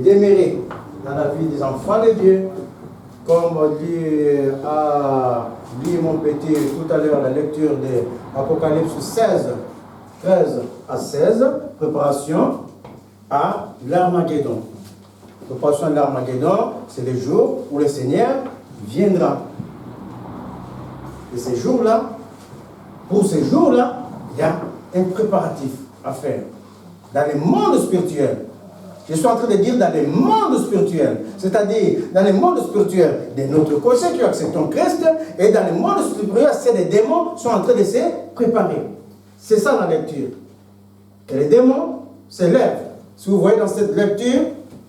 Demeurer dans la vie des enfants de Dieu, comme dit mon petit tout à l'heure la lecture de Apocalypse 16, 13 à 16, préparation à l'Armageddon. Préparation à l'Armageddon, c'est le jour où le Seigneur viendra. Et ces jours-là, pour ces jours-là, il y a un préparatif à faire dans le monde spirituel. Je suis en train de dire dans le monde spirituel, c'est-à-dire dans le monde spirituel de notre côté qui acceptons Christ, et dans le monde spirituel, c'est les démons sont en train de se préparer. C'est ça la lecture. Que les démons se lèvent. Si vous voyez dans cette lecture,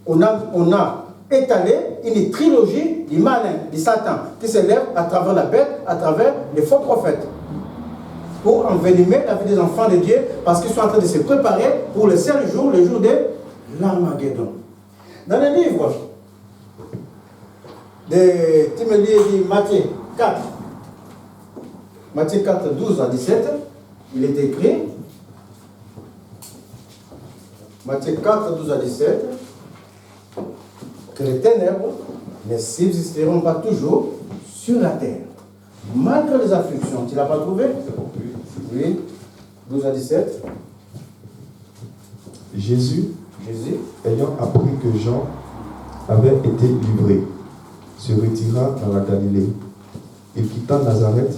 on a étalé une trilogie du malin, du Satan, qui se lève à travers la bête, à travers les faux prophètes, pour envenimer la vie des enfants de Dieu, parce qu'ils sont en train de se préparer pour le seul jour, le jour de l'Armageddon. Dans le livre de Matthieu 4, Matthieu 4, 12 à 17, il est écrit, Matthieu 4, 12 à 17, que les ténèbres ne subsisteront pas toujours sur la terre, malgré les afflictions. Tu ne l'as pas trouvé? Oui, 12 à 17. Jésus, ayant appris que Jean avait été livré, se retira dans la Galilée. Il quitta Nazareth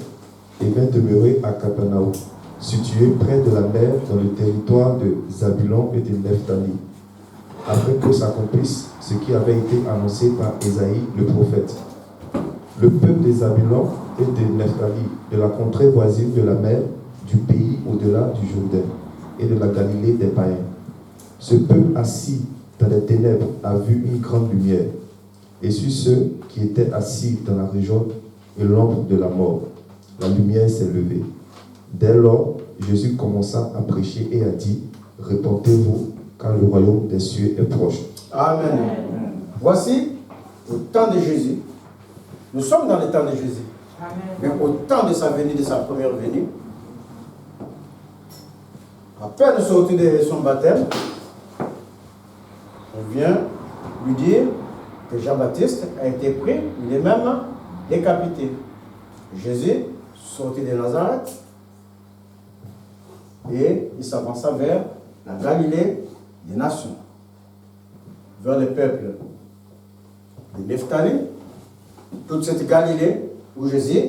et vint demeurer à Capernaum, situé près de la mer dans le territoire de Zabulon et de Nephtali, afin que s'accomplisse ce qui avait été annoncé par Ésaïe le prophète. Le peuple de Zabulon et de Nephtali, de la contrée voisine de la mer, du pays au-delà du Jourdain et de la Galilée des païens. Ce peuple assis dans les ténèbres a vu une grande lumière, et sur ceux qui étaient assis dans la région et l'ombre de la mort, la lumière s'est levée. Dès lors, Jésus commença à prêcher et a dit, « Repentez-vous, car le royaume des cieux est proche. » Amen. Voici, au temps de Jésus, nous sommes dans le temps de Jésus, mais au temps de sa venue, de sa première venue, à peine sorti de son baptême, on vient lui dire que Jean-Baptiste a été pris, il est même décapité. Jésus sorti de Nazareth et il s'avança vers la Galilée des nations, vers le peuple de Nephtali, toute cette Galilée où Jésus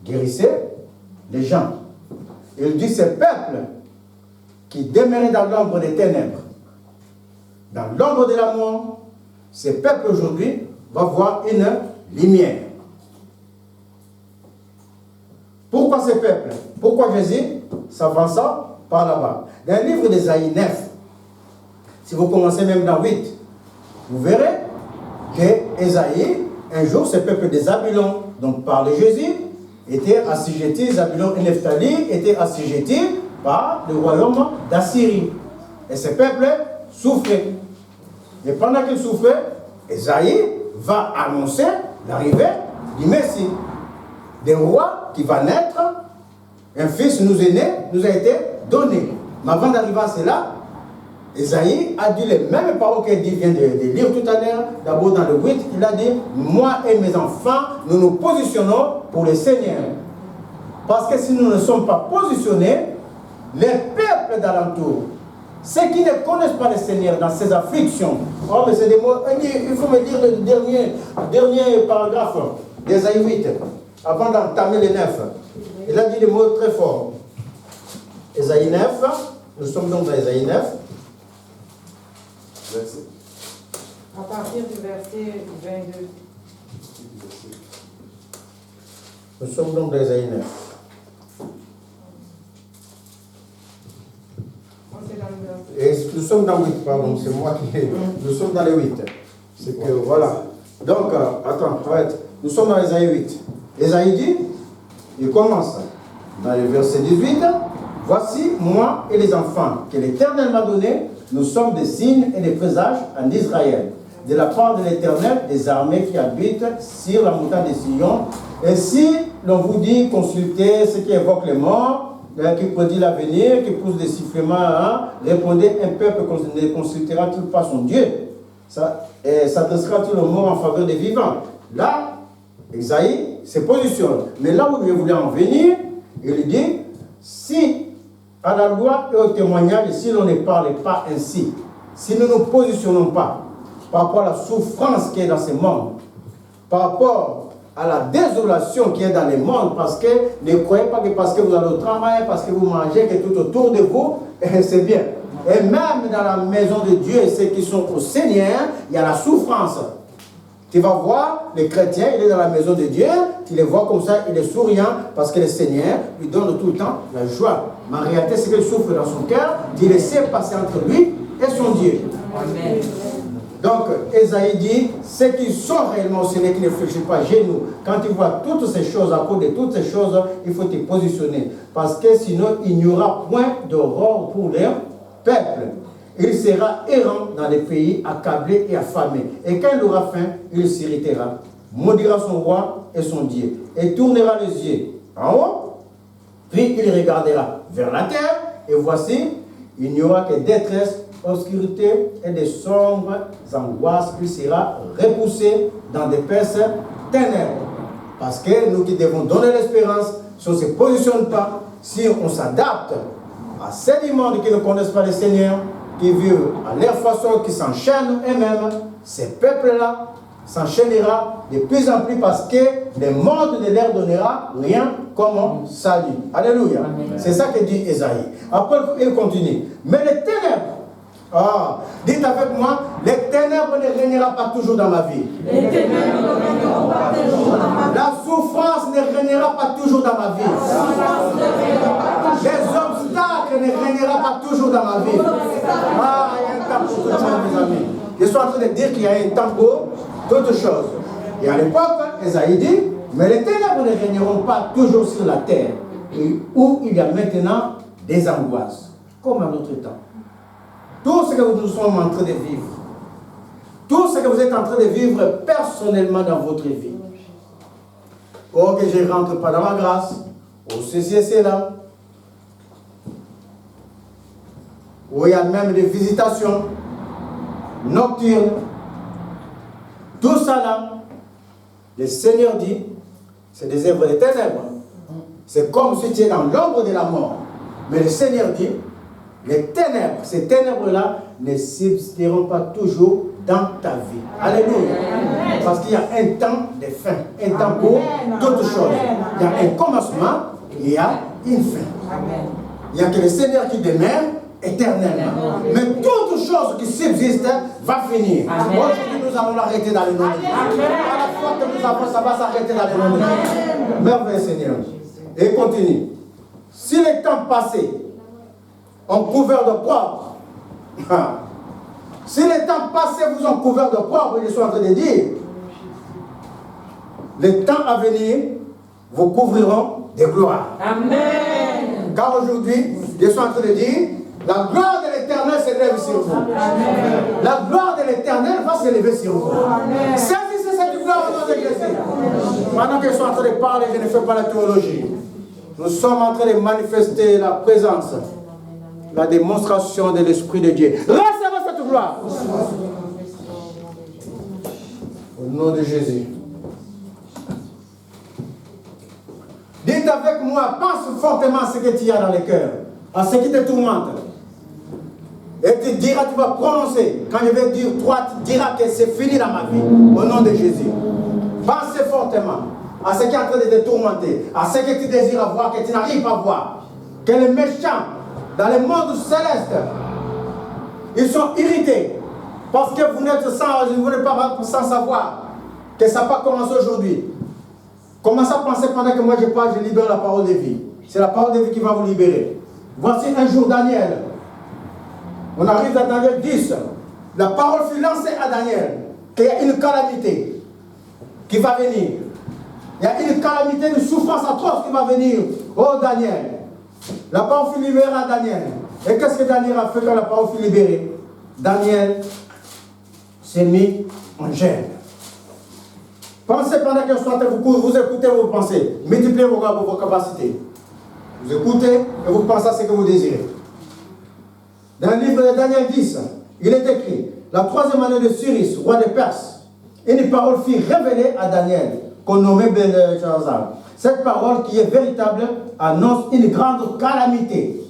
guérissait les gens. Il dit, ce peuple qui demeurait dans l'ombre des ténèbres, dans l'ombre de la mort, ce peuple aujourd'hui va voir une lumière. Pourquoi ce peuple? Pourquoi Jésus s'avança par là-bas? Dans le livre d'Ésaïe 9, si vous commencez même dans 8, vous verrez que Ésaïe, un jour, ce peuple des Zabulon, donc par le Jésus, était assujetti, Zabulon et Nephtali étaient assujettis par le royaume d'Assyrie. Et ce peuple souffrait. Et pendant qu'il souffrait, Ésaïe va annoncer l'arrivée du Messie, des rois qui va naître. Un fils nous est né, nous a été donné. Mais avant d'arriver à cela, Ésaïe a dit les mêmes paroles qu'il vient de lire tout à l'heure. D'abord dans le 8, il a dit, moi et mes enfants, nous nous positionnons pour le Seigneur. Parce que si nous ne sommes pas positionnés, les peuples d'alentour, ceux qui ne connaissent pas le Seigneur dans ses afflictions, oh mais c'est des mots, il faut me lire le dernier paragraphe d'Ésaïe 8, avant d'entamer les 9. Il a dit des mots très forts. Ésaïe 9, nous sommes donc dans Ésaïe 9. À partir du verset 22. Nous sommes donc dans Ésaïe 9. Et nous sommes dans 8, pardon, c'est moi qui... Nous sommes dans les 8. C'est que, voilà. Donc, attends, arrête. Nous sommes dans Ésaïe 8. Ésaïe dit, il commence dans le verset 18, « Voici, moi et les enfants que l'Éternel m'a donnés, nous sommes des signes et des présages en Israël, de la part de l'Éternel, des armées qui habitent sur la montagne de Sion. Et si l'on vous dit, consultez ce qui évoque les morts, qui prédit l'avenir, qui pousse des sifflements, répondez, un peuple ne consultera-t-il pas son Dieu? s'adressera tout le monde en faveur des vivants. Là, Esaïe se positionne. Mais là où il voulait en venir, il dit, si à la loi et au témoignage, si l'on ne parle pas ainsi, si nous ne nous positionnons pas par rapport à la souffrance qui est dans ce monde, par rapport à la désolation qui est dans le monde, parce que ne croyez pas que parce que vous allez au travail, parce que vous mangez, que tout autour de vous, c'est bien. Et même dans la maison de Dieu, et ceux qui sont au Seigneur, il y a la souffrance. Tu vas voir, le chrétien, il est dans la maison de Dieu, tu le vois comme ça, il est souriant, parce que le Seigneur lui donne tout le temps la joie. Mais en réalité, c'est qu'il souffre dans son cœur, il laisse passer entre lui et son Dieu. Amen. Donc, Esaïe dit, ceux qui sont réellement au Seigneur, qui ne fléchissent pas genoux, quand ils voient toutes ces choses, à cause de toutes ces choses, il faut te positionner. Parce que sinon, il n'y aura point d'aurore pour leur peuple. Il sera errant dans les pays, accablé et affamé. Et quand il aura faim, il s'irritera, maudira son roi et son Dieu, et tournera les yeux en haut, puis il regardera vers la terre, et voici, il n'y aura que détresse, obscurité et de sombres angoisses. Il sera repoussé dans d'épaisses ténèbres. Parce que nous qui devons donner l'espérance, si on ne se positionne pas, si on s'adapte à ces mondes qui ne connaissent pas le Seigneur, qui vivent à leur façon, qui s'enchaînent eux-mêmes, ces peuples-là s'enchaînera de plus en plus parce que le monde ne leur donnera rien comme salut. Alléluia. C'est ça que dit Esaïe. Après, il continue. Mais les ténèbres, dites avec moi, les ténèbres ne régnera pas toujours dans ma vie. Les ténèbres ne régneront pas toujours dans ma vie. La souffrance ne régnera pas toujours dans ma vie. Les obstacles ne régnera pas toujours dans ma vie. Il y a un temps pour tout ça, mes amis. Je suis en train de dire qu'il y a un temps pour toutes choses. Et à l'époque, Esaïe dit, mais les ténèbres ne régneront pas toujours sur la terre, où il y a maintenant des angoisses, comme à notre temps. Tout ce que nous sommes en train de vivre, tout ce que vous êtes en train de vivre personnellement dans votre vie. Oh, que je ne rentre pas dans ma grâce, oh, ceci et cela. Où il y a même des visitations nocturnes. Tout ça là, le Seigneur dit, c'est des œuvres des ténèbres. C'est comme si tu es dans l'ombre de la mort. Mais le Seigneur dit, les ténèbres, ces ténèbres-là ne subsisteront pas toujours dans ta vie. Alléluia. Parce qu'il y a un temps de fin, un temps pour d'autres choses. Il y a un commencement, il y a une fin. Il n'y a que le Seigneur qui demeure éternellement. Mais toute chose qui subsiste va finir. Aujourd'hui, nous allons l'arrêter dans le nom de Dieu. À la fois que nous avons, ça va s'arrêter dans le nom de Dieu. Merveilleux Seigneur. Et continue. Si les temps passés ont couvert de propre, si les temps passés vous ont couvert de propre, je suis en train de dire, les temps à venir vous couvriront de gloire. Amen. Car aujourd'hui, je suis en train de dire, la gloire de l'Éternel s'élève sur vous. Amen. La gloire de l'Éternel va s'élever sur vous. Saisissez cette gloire au nom de Jésus. Pendant que je suis en train de parler, je ne fais pas la théologie. Nous sommes en train de manifester la présence, la démonstration de l'Esprit de Dieu. Recevez cette gloire. Au nom de Jésus. Dites avec moi, pense fortement à ce que tu as dans le cœur, à ce qui te tourmente. Et tu diras, tu vas prononcer. Quand je vais dire toi, tu diras que c'est fini dans ma vie. Au nom de Jésus. Pensez fortement à ce qui est en train de te tourmenter, à ce que tu désires avoir, que tu n'arrives pas à voir. Que les méchants, dans le monde céleste, ils sont irrités. Parce que vous n'êtes pas sans savoir que ça n'a pas commencé aujourd'hui. Commencez à penser pendant que moi je parle, je libère la parole de vie. C'est la parole de vie qui va vous libérer. Voici un jour Daniel. On arrive dans Daniel 10. La parole fut lancée à Daniel qu'il y a une calamité qui va venir. Il y a une calamité, une souffrance atroce qui va venir. Oh Daniel. La parole fut libérée à Daniel. Et qu'est-ce que Daniel a fait quand la parole fut libérée? Daniel s'est mis en gêne. Pensez pendant que vous écoutez, vous pensez. Multipliez vos capacités. Vous écoutez et vous pensez à ce que vous désirez. Dans le livre de Daniel 10, il est écrit, la 3e année de Cyrus, roi des Perses, une parole fut révélée à Daniel, qu'on nommait Belshazzar. Cette parole qui est véritable annonce une grande calamité.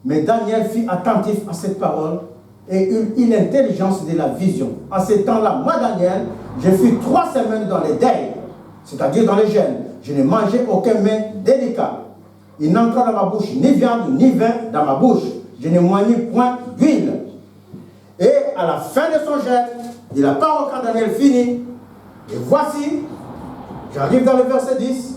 Mais Daniel fut attentif à cette parole et eut l'intelligence de la vision. À ce temps-là, moi Daniel, je fus 3 semaines dans les deuils, c'est-à-dire dans les jeûnes. Je n'ai mangé aucun mets délicat. Il n'entra dans ma bouche ni viande ni vin dans ma bouche. Je ne moignis point d'huile. Et à la fin de son jeûne, de la parole quand Daniel finit, et voici, j'arrive dans le verset 10,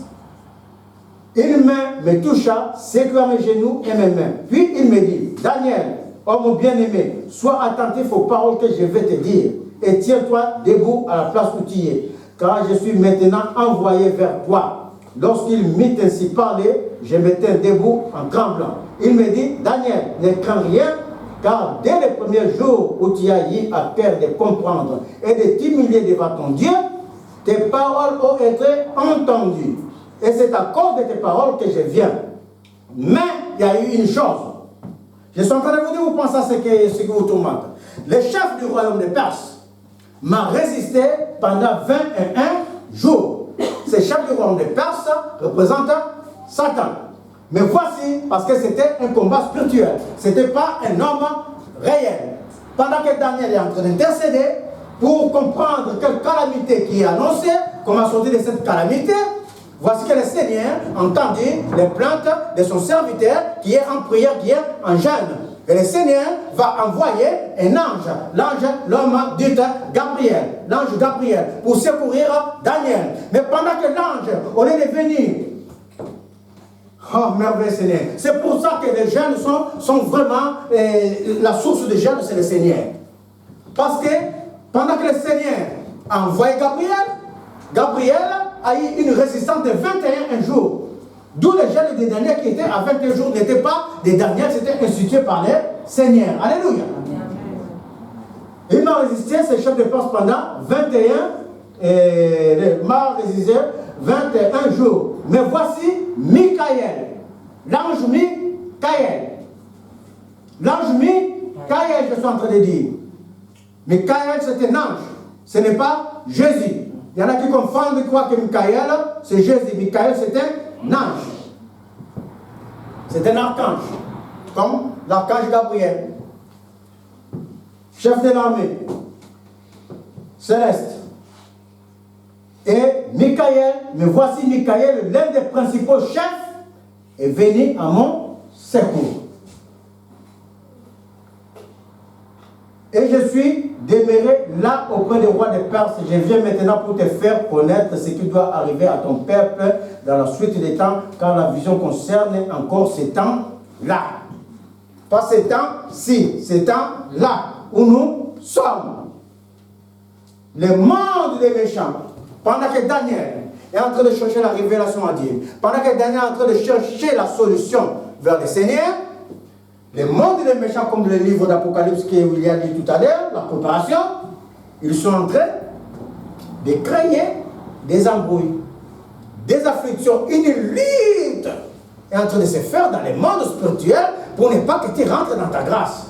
une main me toucha, sécua mes genoux et mes mains. Puis il me dit, Daniel, homme bien-aimé, sois attentif aux paroles que je vais te dire, et tiens-toi debout à la place où tu es, car je suis maintenant envoyé vers toi. Lorsqu'il m'eut ainsi parlé, je me tins debout en tremblant. Il me dit, Daniel, ne crains rien, car dès le premier jour où tu as eu à cœur de comprendre et de t'humilier devant ton Dieu, tes paroles ont été entendues. Et c'est à cause de tes paroles que je viens. Mais il y a eu une chose. Je suis en train de vous dire, vous pensez à ce qui vous tourmente. Le chef du royaume de Perse m'a résisté pendant 21 jours. Ce chef du royaume de Perse représente Satan. Mais voici, parce que c'était un combat spirituel. Ce n'était pas un homme réel. Pendant que Daniel est en train d'intercéder pour comprendre quelle calamité qui est annoncée, comment sortir de cette calamité, voici que le Seigneur entendit les plaintes de son serviteur qui est en prière, qui est en jeûne. Et le Seigneur va envoyer un ange, l'homme dit Gabriel, l'ange Gabriel, pour secourir Daniel. Mais pendant que l'ange, au lieu de venir, oh merveilleux Seigneur, c'est pour ça que les jeunes sont vraiment, la source des jeunes, c'est le Seigneur. Parce que pendant que le Seigneur a envoyé Gabriel a eu une résistance de 21 jours. D'où les jeunes des derniers qui étaient à 21 jours n'étaient pas des derniers, c'était institué par le Seigneur. Alléluia. Il m'a résisté, ce chef de Perse, pendant 21 jours. Mais voici Michael, l'ange Michael. L'ange Michael, je suis en train de dire. Michael, c'est un ange. Ce n'est pas Jésus. Il y en a qui confondent, qui croient que Michael, c'est Jésus. Michael, c'est un ange. C'est un archange. Comme l'archange Gabriel. Chef de l'armée. Céleste. Et Michael, mais voici Michael, l'un des principaux chefs, est venu à mon secours. Et je suis demeuré là auprès du roi des Perses. Je viens maintenant pour te faire connaître ce qui doit arriver à ton peuple dans la suite des temps, car la vision concerne encore ces temps-là. Pas ces temps-ci, ces temps-là où nous sommes. Le monde des méchants, pendant que Daniel est en train de chercher la révélation à Dieu, pendant que Daniel est en train de chercher la solution vers le Seigneur, le monde des méchants, comme le livre d'Apocalypse que William dit tout à l'heure, la préparation, ils sont en train de créer des embrouilles, des afflictions, une lutte est en train de se faire dans le monde spirituel pour ne pas que tu rentres dans ta grâce,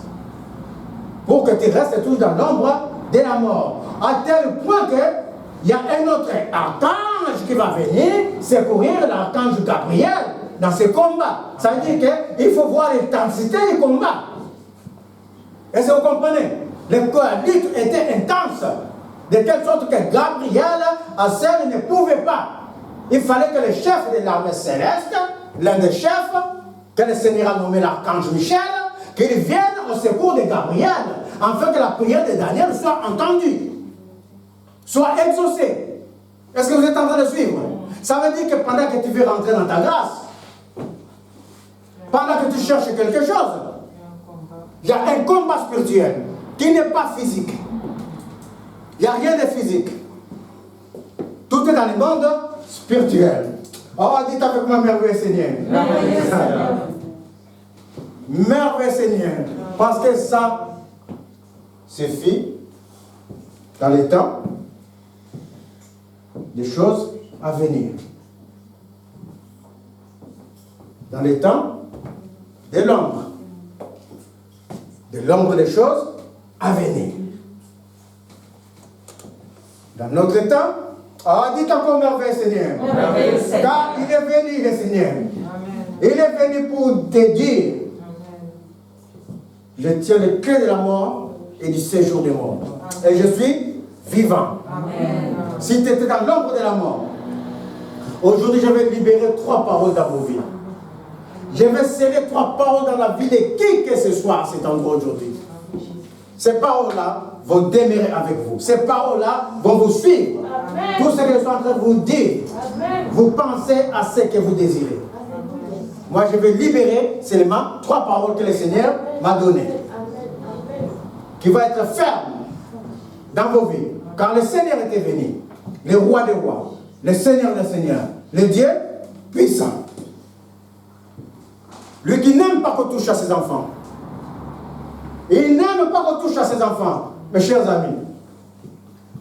pour que tu restes toujours dans l'ombre de la mort, à tel point qu'il y a un autre archange qui va venir secourir l'archange Gabriel dans ce combat. Ça veut dire qu'il faut voir l'intensité du combat. Est-ce que vous comprenez? La lutte était intense, de telle sorte que Gabriel, à seul, ne pouvait pas. Il fallait que le chef de l'armée céleste, l'un des chefs, que le Seigneur a nommé l'archange Michel, qu'il vienne au secours de Gabriel, afin que la prière de Daniel soit entendue, soit exaucée. Est-ce que vous êtes en train de suivre? Ça veut dire que pendant que tu veux rentrer dans ta grâce, pendant que tu cherches quelque chose, il y a un combat spirituel qui n'est pas physique. Il n'y a rien de physique. Tout est dans le monde spirituel. Oh, dites avec moi, merveilleux Seigneur. Merveilleux Seigneur. Merveilleux Seigneur. Parce que ça suffit dans les temps des choses à venir. Dans les temps de l'ombre des choses à venir. Dans notre temps, dites encore merveilleux Seigneur. Car il est venu le Seigneur. Il est venu pour te dire, je tiens le clé de la mort et du séjour des morts. Et je suis vivant. Amen. Si tu étais dans l'ombre de la mort, aujourd'hui je vais libérer 3 paroles dans vos vies. Je vais sceller 3 paroles dans la vie de qui que ce soit à cet endroit aujourd'hui. Ces paroles-là vont demeurer avec vous. Ces paroles-là vont vous suivre. Amen. Tout ce que je suis en train de vous dire, amen, vous pensez à ce que vous désirez. Amen. Moi, je vais libérer seulement 3 paroles que le Seigneur m'a données, qui vont être fermes dans vos vies. Car le Seigneur était venu, le roi des rois, le Seigneur des seigneurs, le Dieu puissant. Lui qui n'aime pas qu'on touche à ses enfants. Il n'aime pas qu'on touche à ses enfants, mes chers amis.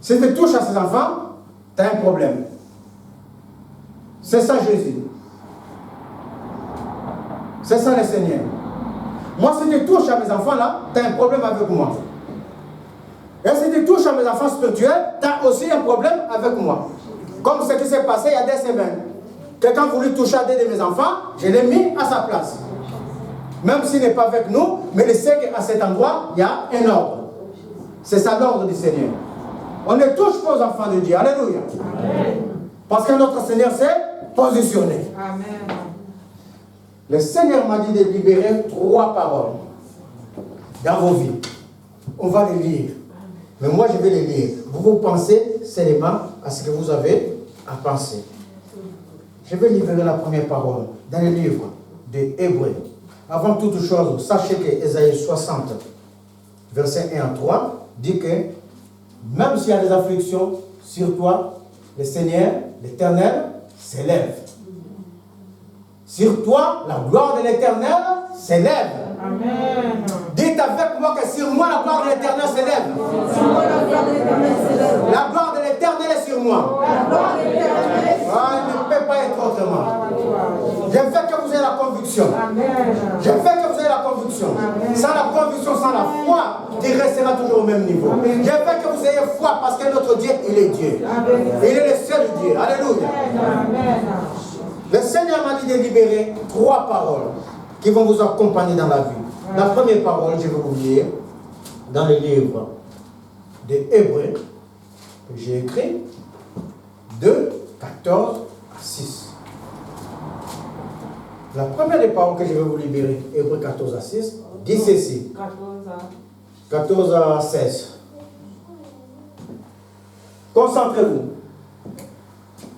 Si tu touches à ses enfants, tu as un problème. C'est ça Jésus. C'est ça le Seigneur. Moi, si tu touches à mes enfants là, tu as un problème avec moi. Et si tu touches à mes enfants spirituels, tu as aussi un problème avec moi. Comme ce qui s'est passé il y a des semaines. Quelqu'un voulait toucher à 2 de mes enfants, je l'ai mis à sa place. Même s'il n'est pas avec nous, mais il sait qu'à cet endroit, il y a un ordre. C'est ça l'ordre du Seigneur. On ne touche pas aux enfants de Dieu. Alléluia. Amen. Parce que notre Seigneur s'est positionné. Amen. Le Seigneur m'a dit de libérer 3 paroles dans vos vies. On va les lire. Mais moi, je vais les lire. Vous pensez seulement à ce que vous avez à penser. Je vais libérer la première parole dans le livre des Hébreux. Avant toute chose, sachez que Ésaïe 60, verset 1 à 3, dit que même s'il y a des afflictions sur toi, le Seigneur, l'Éternel, s'élève. Sur toi, la gloire de l'Éternel s'élève. Amen. Dites avec moi que sur moi, la gloire de l'Éternel s'élève. La gloire de l'Éternel est sur moi. Il ne peut pas être autrement. Je veux que vous ayez la conviction. Je veux que vous ayez la conviction. Sans la conviction, sans la foi, tu resteras toujours au même niveau. Je veux que vous ayez foi parce que notre Dieu, il est Dieu. Il est le seul Dieu. Alléluia. Le Seigneur m'a dit de libérer 3 paroles qui vont vous accompagner dans la vie. La première parole, je vais vous lire dans le livre des Hébreux que j'ai écrit, 2, 14 à 6. La première des paroles que je vais vous libérer, Hébreux 14 à 6, dit ceci. 14 à 16. Concentrez-vous.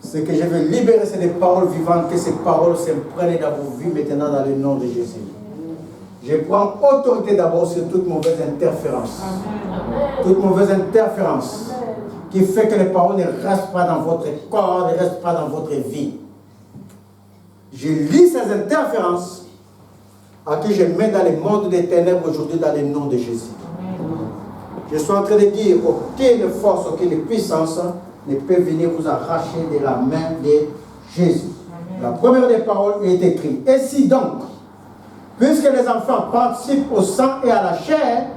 Ce que je vais libérer, c'est des paroles vivantes, que ces paroles s'imprègnent dans vos vies maintenant dans le nom de Jésus. Je prends autorité d'abord sur toute mauvaise interférence. Toute mauvaise interférence qui fait que les paroles ne restent pas dans votre corps, ne restent pas dans votre vie. Je lis ces interférences à qui je mets dans le monde des ténèbres aujourd'hui dans le nom de Jésus. Je suis en train de dire aucune force, aucune puissance ne peut venir vous arracher de la main de Jésus. Amen. La première des paroles est écrite. Et si donc, puisque les enfants participent au sang et à la chair,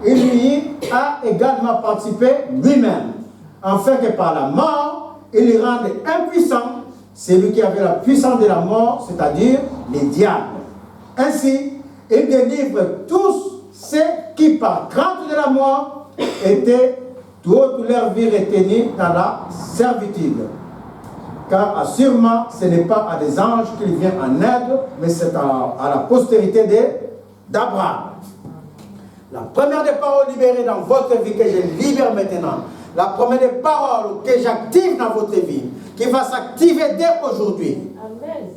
il lui a également participé lui-même, afin que par la mort, il y rende impuissant celui qui avait la puissance de la mort, c'est-à-dire les diables. Ainsi, il délivre tous ceux qui, par crainte de la mort, étaient toute leur vie retenue dans la servitude. Car assurément, ce n'est pas à des anges qu'il vient en aide, mais c'est à la postérité d'Abraham. La première des paroles libérées dans votre vie, que je libère maintenant, la première des paroles que j'active dans votre vie, qui va s'activer dès aujourd'hui. Amen.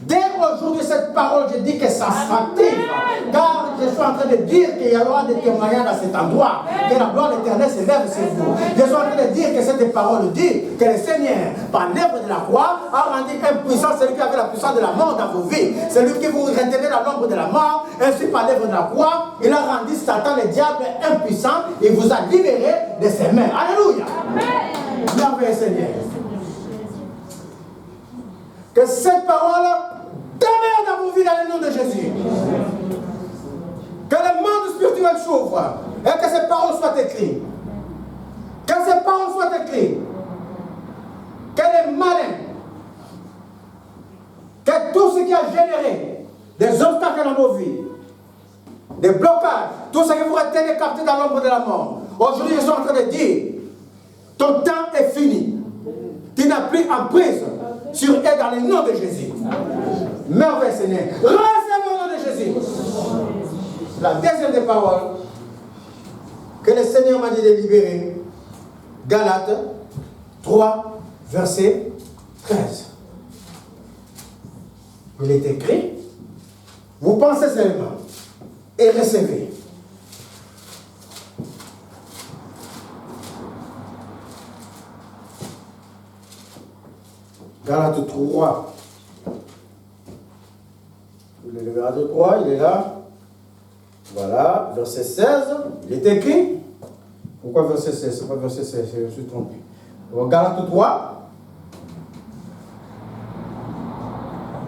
Dès aujourd'hui, cette parole, je dis que ça s'active. Car je suis en train de dire qu'il y aura des témoignages à cet endroit. Que la gloire de l'Éternel s'élève sur vous. Je suis en train de dire que cette parole dit que le Seigneur, par l'œuvre de la croix, a rendu impuissant celui qui avait la puissance de la mort dans vos vies. Celui qui vous retenait dans l'ombre de la mort. Ainsi, par l'œuvre de la croix, il a rendu Satan, le diable, impuissant. Il vous a libéré de ses mains. Alléluia. Merveilleux Seigneur. Que cette parole demeure dans vos vies dans le nom de Jésus. Que le monde spirituel s'ouvre et que ces paroles soient écrites. Que ces paroles soient écrites. esprit, qu'elle est malin, que tout ce qui a généré des obstacles dans nos vies, des blocages, tout ce qui vous retient capté dans l'ombre de la mort, aujourd'hui je suis en train de dire, ton temps est fini. Tu n'as plus emprise sur elle dans le nom de Jésus. Merveille Seigneur. Recevez au nom de Jésus. La deuxième des paroles que le Seigneur m'a dit de libérer, Galates 3, verset 13. Il est écrit, vous pensez seulement et recevez. Galates 3. Le Galates 3, il est là. Voilà, verset 16. Il est écrit. Pourquoi verset 16? C'est pas verset 16, je me suis trompé. Galates 3.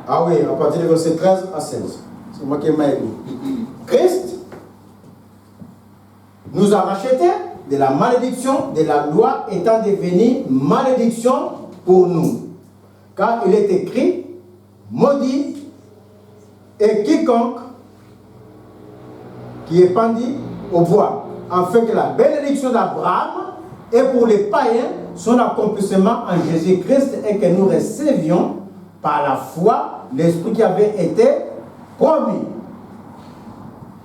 Ah oui, à partir du verset 13 à 16. C'est moi qui m'ai dit. Christ nous a rachetés de la malédiction de la loi étant devenu malédiction pour nous. Car il est écrit, maudit est quiconque qui est pendu au bois, afin que la bénédiction d'Abraham et pour les païens son accomplissement en Jésus-Christ et que nous recevions par la foi l'Esprit qui avait été promis.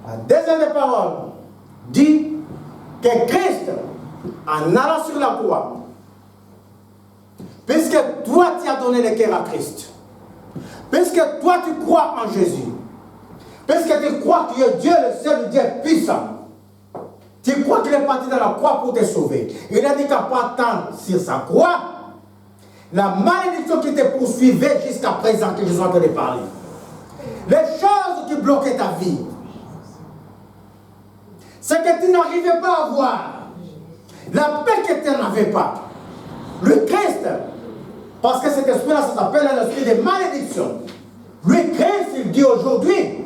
La deuxième des paroles dit que Christ, en allant sur la croix, puisque toi tu as donné le cœur à Christ, puisque toi tu crois en Jésus, puisque tu crois que Dieu le seul Dieu puissant, tu crois qu'il est parti dans la croix pour te sauver. Il a dit qu'à partant sur sa croix, la malédiction qui te poursuivait jusqu'à présent, que je suis en train de parler, les choses qui bloquaient ta vie, c'est que tu n'arrivais pas à voir la paix que tu n'avais pas. Le Christ, parce que cet esprit-là, ça s'appelle un esprit de malédiction. Le Christ, il dit aujourd'hui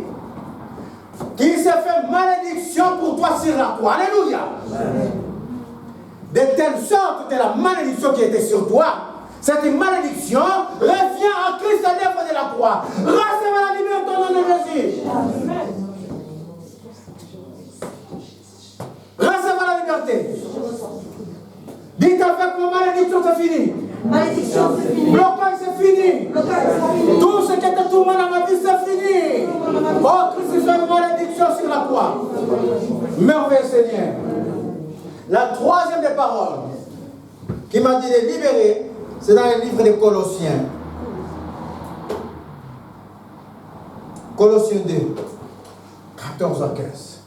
qu'il s'est fait malédiction pour toi sur la croix. Alléluia. De telle sorte que la malédiction qui était sur toi, cette malédiction revient à Christ à l'œuvre de la croix. Recevez la liberté au nom de Jésus. Recevez la liberté. Dites avec moi, malédiction c'est fini. Malédiction c'est fini. Blocage c'est fini. Blocage c'est fini. Tout ce qui était tourment dans ma vie c'est fini. Oh Christ fait une malédiction sur la croix. Merveilleux Seigneur. La troisième des paroles qui m'a dit de libérer, c'est dans le livre des Colossiens. Colossiens 2, 14 à 15.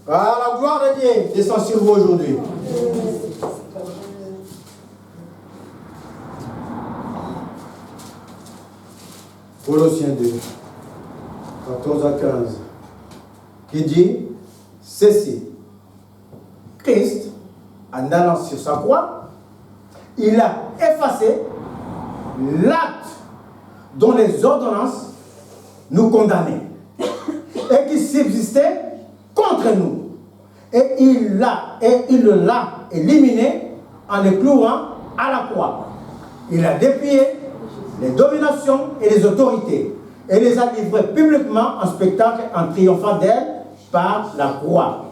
Ah, la gloire de Dieu descend sur vous aujourd'hui. Colossiens 2, 14 à 15, qui dit ceci. Christ, en allant sur sa croix, il a effacé l'acte dont les ordonnances nous condamnaient et qui subsistait contre nous. Et il l'a éliminé en le clouant à la croix. Il a dépouillé les dominations et les autorités et les a livrées publiquement en spectacle en triomphant d'elles par la croix.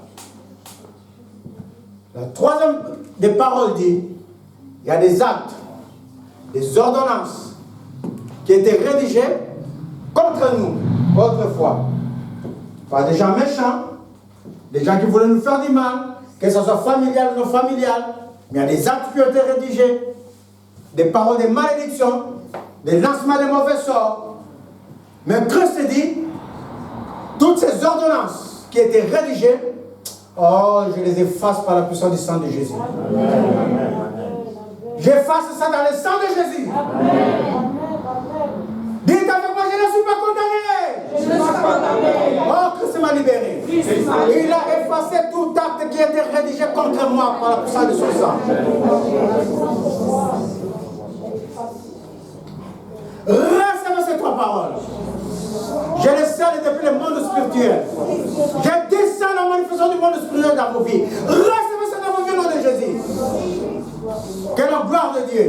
La troisième des paroles dit, il y a des actes, des ordonnances qui étaient rédigées contre nous autrefois par des gens méchants, des gens qui voulaient nous faire du mal, que ce soit familial ou non familial, mais il y a des actes qui ont été rédigés, des paroles de malédiction, des lancements de mauvais sorts. Mais Christ dit, toutes ces ordonnances qui étaient rédigées, oh, je les efface par la puissance du sang de Jésus. J'efface ça dans le sang de Jésus. Dites avec moi, je ne suis pas condamné. Je ne suis pas condamné. Oh, Christ m'a libéré. Il a effacé tout acte qui était rédigé contre moi par la puissance de son sang. Recevez ces trois paroles. Je les scelle depuis le monde spirituel. Je descends la manifestation du monde spirituel dans vos vies. Recevez ça dans vos vies au nom de Jésus. Que la gloire de Dieu,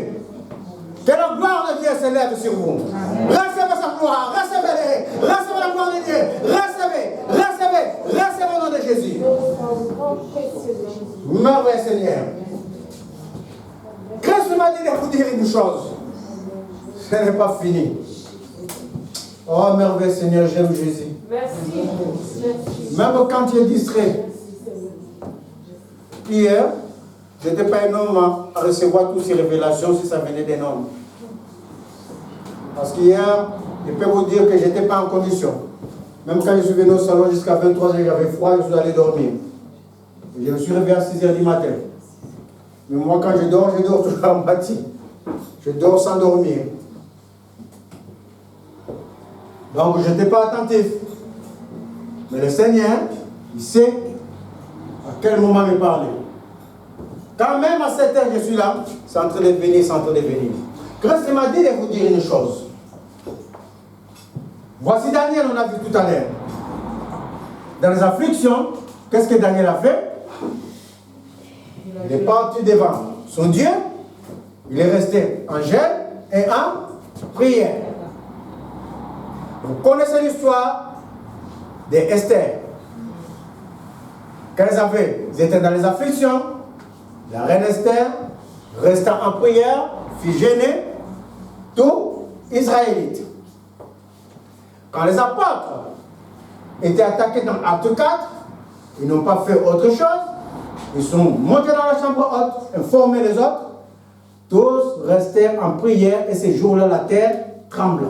que la gloire de Dieu s'élève sur vous. Recevez sa gloire, recevez-les, recevez la gloire de Dieu, recevez au nom de Jésus. Merveilleux Seigneur. Christ m'a dit de vous dire une chose. Ce n'est pas fini. Oh, merveilleux Seigneur, j'aime Jésus. Merci. Même quand tu es distrait. Hier, je n'étais pas un homme à recevoir toutes ces révélations si ça venait d'un homme. Parce qu'hier, je peux vous dire que je n'étais pas en condition. Même quand je suis venu au salon jusqu'à 23h, j'avais froid, je suis allé dormir. Je me suis réveillé à 6h du matin. Mais moi, quand je dors toujours en bâti. Je dors sans dormir. Donc, je n'étais pas attentif. Mais le Seigneur, il sait à quel moment me parler. Quand même à 7 heures, je suis là, c'est en train de venir, c'est en train de venir. Christ m'a dit de vous dire une chose. Voici Daniel, on a vu tout à l'heure. Dans les afflictions, qu'est-ce que Daniel a fait? Il est parti devant son Dieu, il est resté en jeûne et en prière. Vous connaissez l'histoire d'Esther. Quand ils étaient dans les afflictions, la reine Esther, restant en prière, fit gêner tout Israélite. Quand les apôtres étaient attaqués dans Acte 4, ils n'ont pas fait autre chose. Ils sont montés dans la chambre haute, informés les autres. Tous restèrent en prière et ces jours-là, la terre trembla.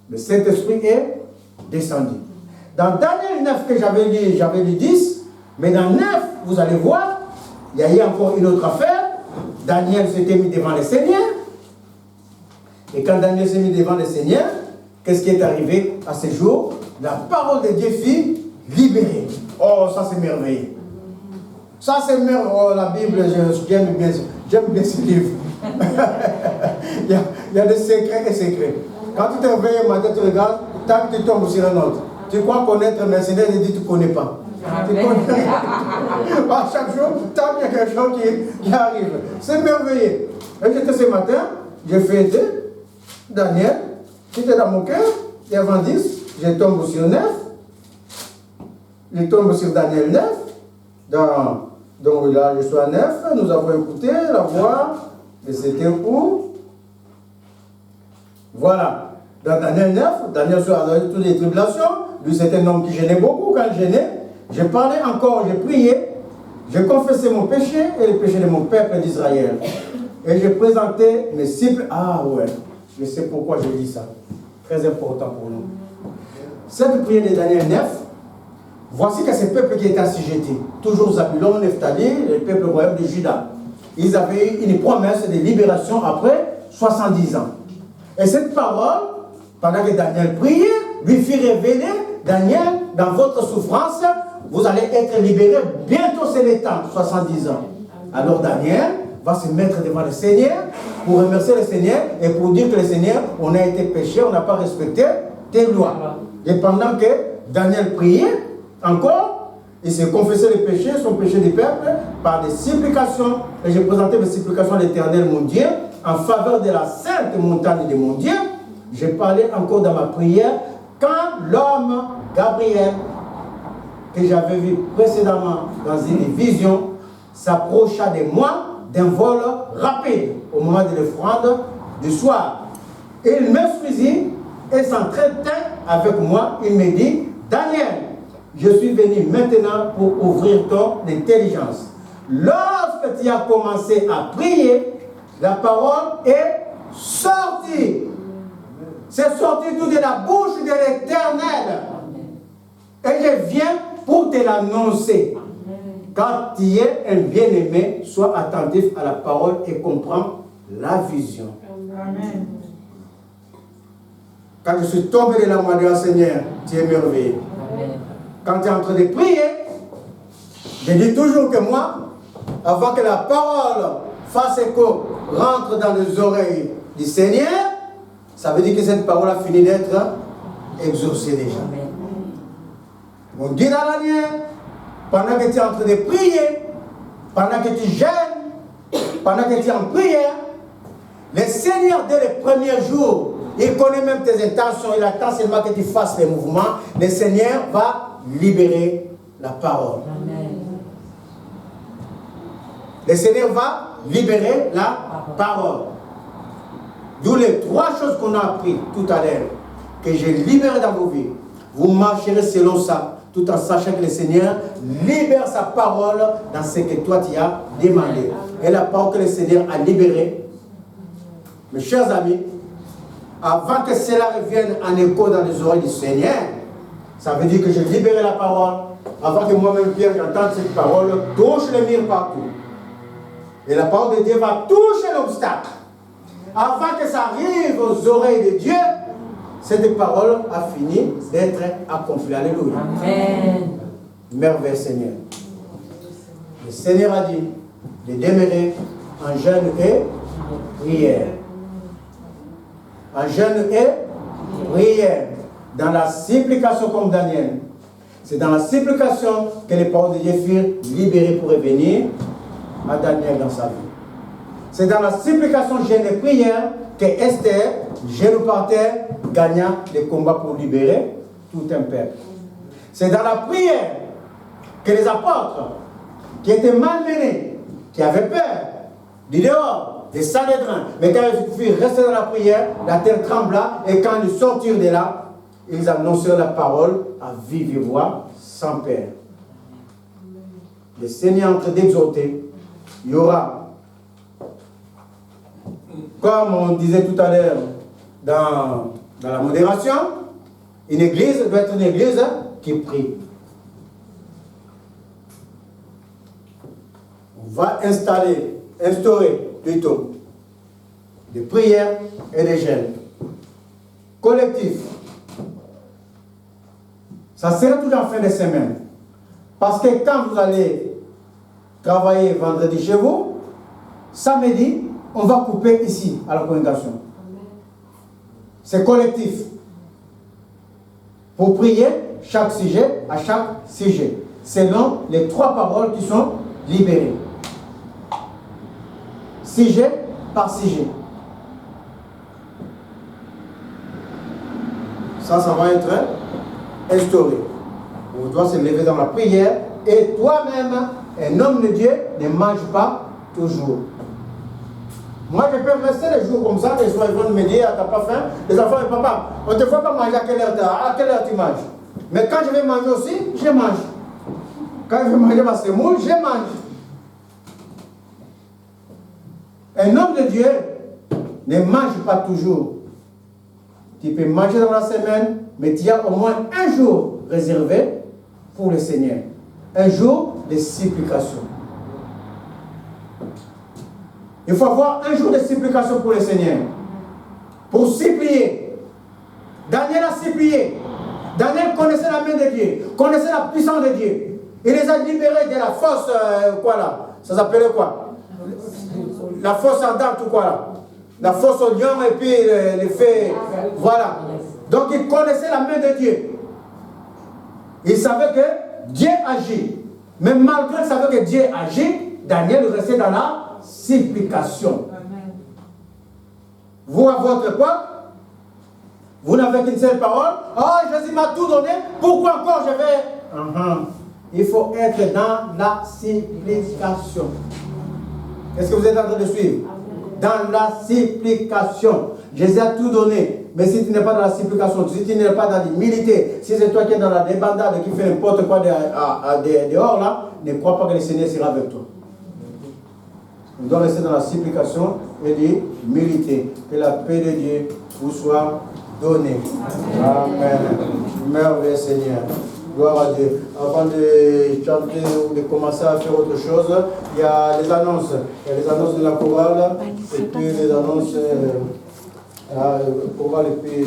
Le Saint-Esprit est descendu. Dans Daniel 9 que j'avais lu 10, mais dans 9, vous allez voir, il y a eu encore une autre affaire. Daniel s'était mis devant le Seigneur. Et quand Daniel s'est mis devant le Seigneur, qu'est-ce qui est arrivé à ce jour? La parole de Dieu fut libérée. Oh, ça c'est merveilleux. Ça c'est merveilleux. Oh, la Bible, j'aime bien ce livre. il y a des secrets et secrets. Quand tu te réveilles un matin, tu regardes, tant que tu tombes sur un autre. Tu crois connaître Mercedes et dis tu ne connais pas. Tu connais. À chaque jour, tant qu'il y a quelque chose qui arrive. C'est merveilleux. Et j'étais ce matin, j'ai fait Daniel, qui était dans mon cœur, et avant 10, je tombe sur 9. Je tombe sur Daniel 9. Donc là, je suis à 9. Nous avons écouté la voix. Et c'était où? Voilà. Dans Daniel 9, Daniel a eu toutes les tribulations. Lui, c'était un homme qui gênait beaucoup. Quand il gênait, je parlais encore, je priais. Je confessais mon péché et le péché de mon peuple d'Israël. Et je présentais mes cibles. Ah ouais, je sais pourquoi je dis ça. Très important pour nous. Cette prière de Daniel 9, voici que ces peuples qui étaient assujettis, toujours Zabulon, Nephtali, le peuple royal de Juda, ils avaient eu une promesse de libération après 70 ans. Et cette parole, pendant que Daniel priait, lui fit révéler, Daniel, dans votre souffrance, vous allez être libéré, bientôt c'est le temps, 70 ans. Alors Daniel va se mettre devant le Seigneur pour remercier le Seigneur et pour dire que le Seigneur, on a été péché, on n'a pas respecté tes lois. Et pendant que Daniel priait, encore, il s'est confessé le péché, son péché du peuple, par des supplications. Et j'ai présenté mes supplications à l'Éternel, mon Dieu, en faveur de la sainte montagne de mon Dieu. J'ai parlé encore dans ma prière quand l'homme Gabriel, que j'avais vu précédemment dans une vision, s'approcha de moi d'un vol rapide au moment de l'offrande du soir. Et il m'instruisit et s'entretint avec moi. Il me dit, Daniel, je suis venu maintenant pour ouvrir ton intelligence. Lorsque tu as commencé à prier, la parole est sortie. C'est sorti tout de la bouche de l'Éternel. Et je viens pour te l'annoncer. Quand tu es un bien-aimé, sois attentif à la parole et comprends la vision. Amen. Quand je suis tombé de la main du Seigneur, tu es merveilleux. Quand tu es en train de prier, je dis toujours que moi, avant que la parole fasse écho, rentre dans les oreilles du Seigneur, ça veut dire que cette parole a fini d'être exaucée déjà. On dit dans l'année, pendant que tu es en train de prier, pendant que tu jeûnes, pendant que tu es en prière, le Seigneur, dès les premiers jours, il connaît même tes intentions, il attend seulement que tu fasses les mouvements. Le Seigneur va libérer la parole. Amen. Le Seigneur va libérer la parole. D'où les 3 choses qu'on a apprises tout à l'heure, que j'ai libérées dans vos vies. Vous marcherez selon ça, tout en sachant que le Seigneur libère sa parole dans ce que toi tu as demandé. Et la parole que le Seigneur a libérée, mes chers amis, avant que cela revienne en écho dans les oreilles du Seigneur, ça veut dire que j'ai libéré la parole, avant que moi-même, Pierre, j'entende cette parole, touche les murs partout. Et la parole de Dieu va toucher l'obstacle. Avant que ça arrive aux oreilles de Dieu, cette parole a fini d'être accomplie. Alléluia. Amen. Merveille, Seigneur. Le Seigneur a dit de demeurer en jeûne et prière. En jeûne et prière. Dans la supplication comme Daniel. C'est dans la supplication que les paroles de Dieu furent libérées pour revenir à Daniel dans sa vie. C'est dans la supplication, jeûne et prière que Esther, genou par terre, gagna les combats pour libérer tout un peuple. C'est dans la prière que les apôtres, qui étaient malmenés, qui avaient peur, du dehors, des Sanhédrins, mais quand ils furent restés dans la prière, la terre trembla, et quand ils sortirent de là, ils annoncèrent la parole à vive voix, sans peur. Le Seigneur est en train d'exhorter, il y aura, comme on disait tout à l'heure dans la modération, une église doit être une église qui prie. On va instaurer plutôt des prières et des jeûnes collectifs. Ça sera toujours en fin de semaine. Parce que quand vous allez travailler vendredi chez vous, samedi, on va couper ici, à la congrégation. C'est collectif. Pour prier chaque sujet à chaque sujet, selon les 3 paroles qui sont libérées. Sujet par sujet. Ça va être instauré. On doit se lever dans la prière et toi-même, un homme de Dieu, ne mange pas toujours. Moi, je peux rester les jours comme ça, les soirs ils vont me dire, t'as pas faim? Les enfants, et papa, on ne te voit pas manger à quelle heure tu manges? Mais quand je vais manger aussi, je mange. Quand je vais manger ma semoule, je mange. Un homme de Dieu ne mange pas toujours. Tu peux manger dans la semaine, mais tu as au moins un jour réservé pour le Seigneur. Un jour de supplication. Il faut avoir un jour de supplication pour le Seigneur. Pour supplier. Daniel a supplié. Daniel connaissait la main de Dieu. Connaissait la puissance de Dieu. Il les a libérés de la fosse, quoi là? Ça s'appelait quoi? La fosse ardente ou quoi là? La fosse au lion et puis les fées. Voilà. Donc il connaissait la main de Dieu. Il savait que Dieu agit. Mais malgré qu'il savait que Dieu agit, Daniel restait dans la supplication. Amen. Vous, à votre époque, vous n'avez qu'une seule parole. Oh, Jésus m'a tout donné. Pourquoi encore je vais... Il faut être dans la supplication. Est-ce que vous êtes en train de suivre? Dans la supplication. Jésus a tout donné. Mais si tu n'es pas dans la supplication, si tu n'es pas dans l'humilité, si c'est toi qui es dans la débandade, qui fait n'importe quoi dehors là, ne crois pas que le Seigneur sera avec toi. On doit rester dans la supplication et l'humilité. Que la paix de Dieu vous soit donnée. Amen. Merveilleux Seigneur. Gloire à Dieu. Avant de chanter ou de commencer à faire autre chose, il y a les annonces. Il y a les annonces de la chorale et puis les annonces chorale et puis